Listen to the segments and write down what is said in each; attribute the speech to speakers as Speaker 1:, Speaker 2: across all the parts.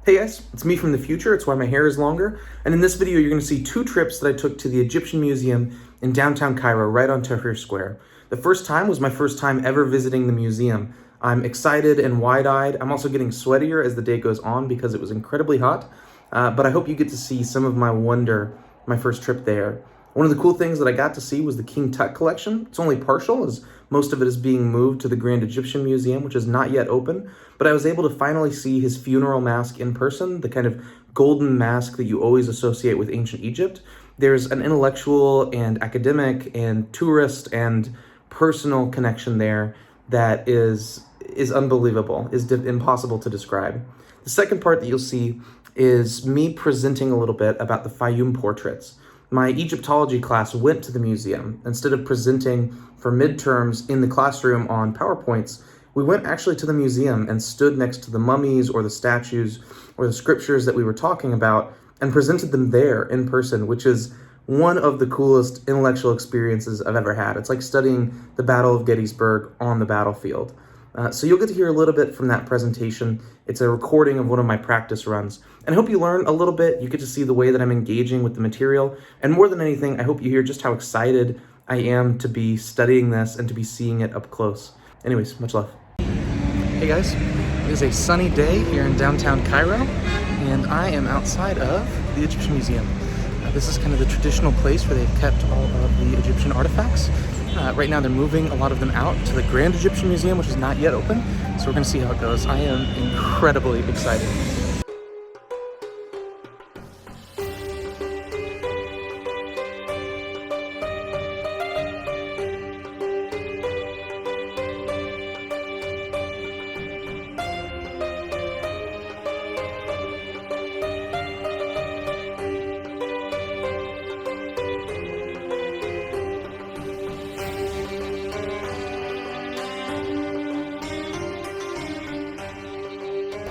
Speaker 1: Hey guys, it's me from the future, it's why my hair is longer, and in this video you're going to see two trips that I took to the Egyptian Museum in downtown Cairo, right on Tahrir Square. The first time was my first time ever visiting the museum. I'm excited and wide-eyed. I'm also getting sweatier as the day goes on because it was incredibly hot, but I hope you get to see some of my wonder, my first trip there. One of the cool things that I got to see was the King Tut collection. It's only partial, as most of it is being moved to the Grand Egyptian Museum, which is not yet open, but I was able to finally see his funeral mask in person, the kind of golden mask that you always associate with ancient Egypt. There's an intellectual and academic and tourist and personal connection there that is unbelievable, is impossible to describe. The second part that you'll see is me presenting a little bit about the Fayoum portraits. My Egyptology class went to the museum. Instead of presenting for midterms in the classroom on PowerPoints, we went actually to the museum and stood next to the mummies or the statues or the scriptures that we were talking about and presented them there in person, which is one of the coolest intellectual experiences I've ever had. It's like studying the Battle of Gettysburg on the battlefield. So you'll get to hear a little bit from that presentation. It's a recording of one of my practice runs. And I hope you learn a little bit. You get to see the way that I'm engaging with the material. And more than anything, I hope you hear just how excited I am to be studying this and to be seeing it up close. Anyways, much love. Hey guys, it is a sunny day here in downtown Cairo, and I am outside of the Egyptian Museum. This is kind of the traditional place where they've kept all of the Egyptian artifacts. Right now they're moving a lot of them out to the Grand Egyptian Museum, which is not yet open, so we're going to see how it goes. I am incredibly excited.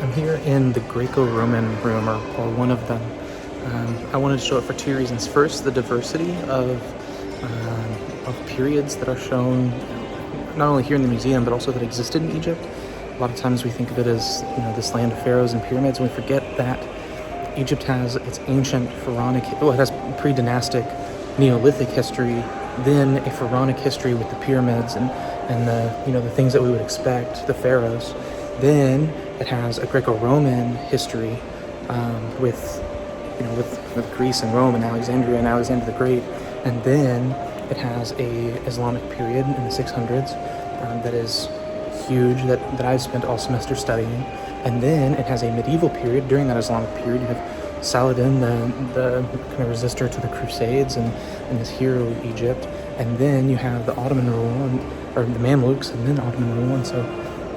Speaker 1: I'm here in the Greco-Roman room, or one of them. I wanted to show it for two reasons. First, the diversity of periods that are shown, not only here in the museum, but also that existed in Egypt. A lot of times we think of it as, this land of pharaohs and pyramids, and we forget that Egypt has its ancient pharaonic, it has pre-dynastic Neolithic history, then a pharaonic history with the pyramids and the things that we would expect, the pharaohs. Then it has a Greco-Roman history with Greece and Rome and Alexandria and Alexander the Great, and then it has a Islamic period in the 600s that is huge that I've spent all semester studying, and then it has a medieval period. During that Islamic period, you have Saladin, the kind of resistor to the Crusades and his hero of Egypt, and then you have the Ottoman rule or the Mamluks, and then Ottoman rule, and so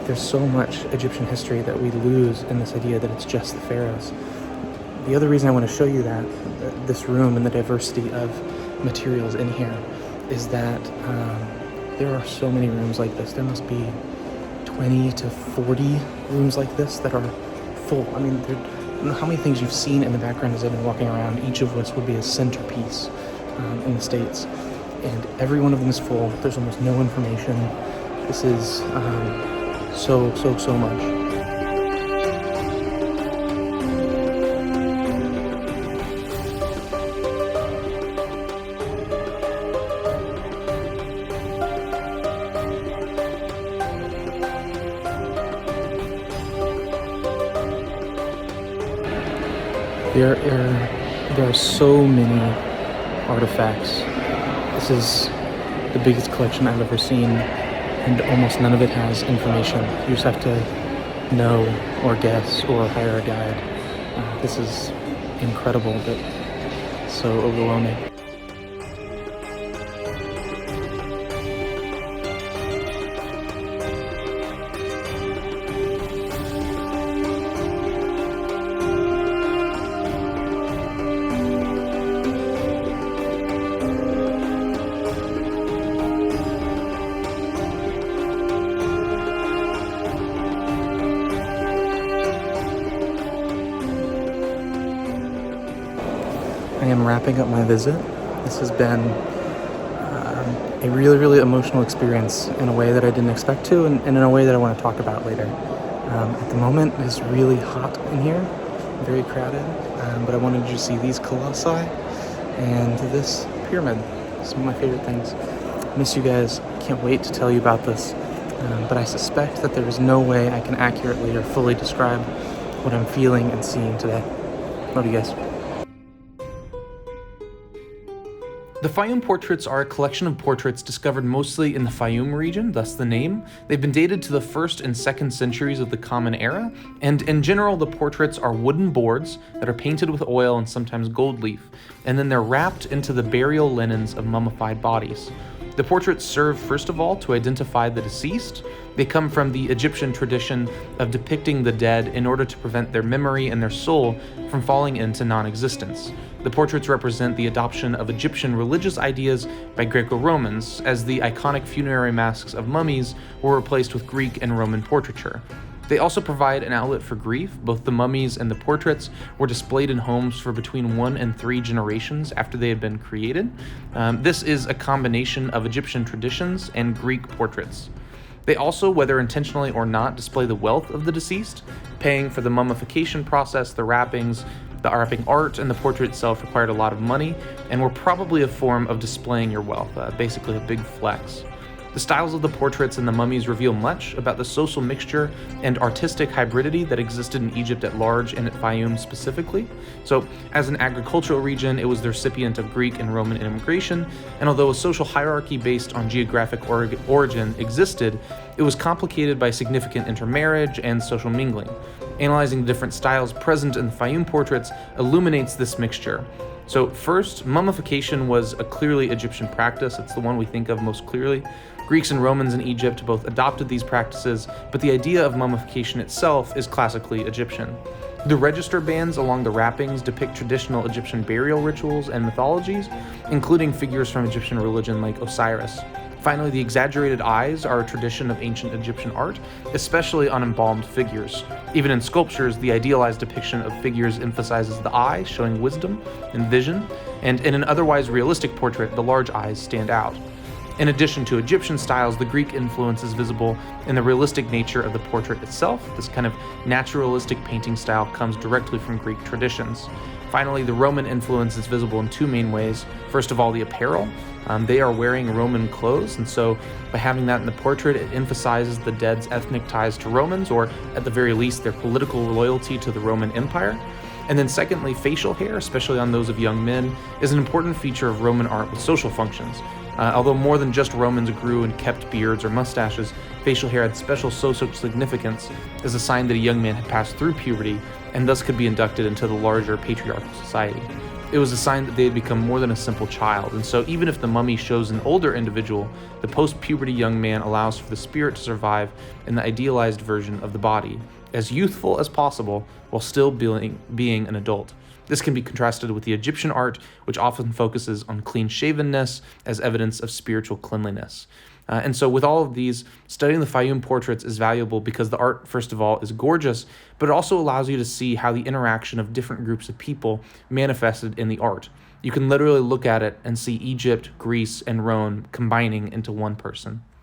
Speaker 1: there's so much Egyptian history that we lose in this idea that it's just the pharaohs. The other reason I want to show you this room and the diversity of materials in here is that there are so many rooms like this. There must be 20 to 40 rooms like this that are full. I mean, how many things you've seen in the background as I've been walking around, each of which would be a centerpiece in the States. And every one of them is full. There's almost no information. This is so much. There are so many artifacts. This is the biggest collection I've ever seen, and almost none of it has information. You just have to know or guess or hire a guide. This is incredible, but so overwhelming. I am wrapping up my visit. This has been a really, really emotional experience in a way that I didn't expect to, and in a way that I want to talk about later. At the moment, it's really hot in here, very crowded, but I wanted you to see these colossi and this pyramid. Some of my favorite things. Miss you guys. Can't wait to tell you about this, but I suspect that there is no way I can accurately or fully describe what I'm feeling and seeing today. Love you guys. The Fayoum portraits are a collection of portraits discovered mostly in the Fayoum region, thus the name. They've been dated to the 1st and 2nd centuries of the Common Era, and in general the portraits are wooden boards that are painted with oil and sometimes gold leaf, and then they're wrapped into the burial linens of mummified bodies. The portraits serve, first of all, to identify the deceased. They come from the Egyptian tradition of depicting the dead in order to prevent their memory and their soul from falling into non-existence. The portraits represent the adoption of Egyptian religious ideas by Greco-Romans, as the iconic funerary masks of mummies were replaced with Greek and Roman portraiture. They also provide an outlet for grief. Both the mummies and the portraits were displayed in homes for between 1 and 3 generations after they had been created. This is a combination of Egyptian traditions and Greek portraits. They also, whether intentionally or not, display the wealth of the deceased, paying for the mummification process, the wrappings, the wrapping art, and the portrait itself required a lot of money and were probably a form of displaying your wealth, basically a big flex. The styles of the portraits and the mummies reveal much about the social mixture and artistic hybridity that existed in Egypt at large and at Fayoum specifically. So, as an agricultural region, it was the recipient of Greek and Roman immigration, and although a social hierarchy based on geographic origin existed, it was complicated by significant intermarriage and social mingling. Analyzing the different styles present in the Fayoum portraits illuminates this mixture. So first, mummification was a clearly Egyptian practice. It's the one we think of most clearly. Greeks and Romans in Egypt both adopted these practices, but the idea of mummification itself is classically Egyptian. The register bands along the wrappings depict traditional Egyptian burial rituals and mythologies, including figures from Egyptian religion like Osiris. Finally, the exaggerated eyes are a tradition of ancient Egyptian art, especially on embalmed figures. Even in sculptures, the idealized depiction of figures emphasizes the eye, showing wisdom and vision, and in an otherwise realistic portrait, the large eyes stand out. In addition to Egyptian styles, the Greek influence is visible in the realistic nature of the portrait itself. This kind of naturalistic painting style comes directly from Greek traditions. Finally, the Roman influence is visible in 2 main ways. First of all, the apparel. They are wearing Roman clothes, and so by having that in the portrait, it emphasizes the dead's ethnic ties to Romans, or at the very least, their political loyalty to the Roman Empire. And then secondly, facial hair, especially on those of young men, is an important feature of Roman art with social functions. Although more than just Romans grew and kept beards or mustaches, facial hair had special social significance as a sign that a young man had passed through puberty and thus could be inducted into the larger patriarchal society. It was a sign that they had become more than a simple child, and so even if the mummy shows an older individual, the post-puberty young man allows for the spirit to survive in the idealized version of the body, as youthful as possible while still being an adult. This can be contrasted with the Egyptian art, which often focuses on clean-shavenness as evidence of spiritual cleanliness. And so with all of these, studying the Fayoum portraits is valuable because the art, first of all, is gorgeous, but it also allows you to see how the interaction of different groups of people manifested in the art. You can literally look at it and see Egypt, Greece, and Rome combining into one person.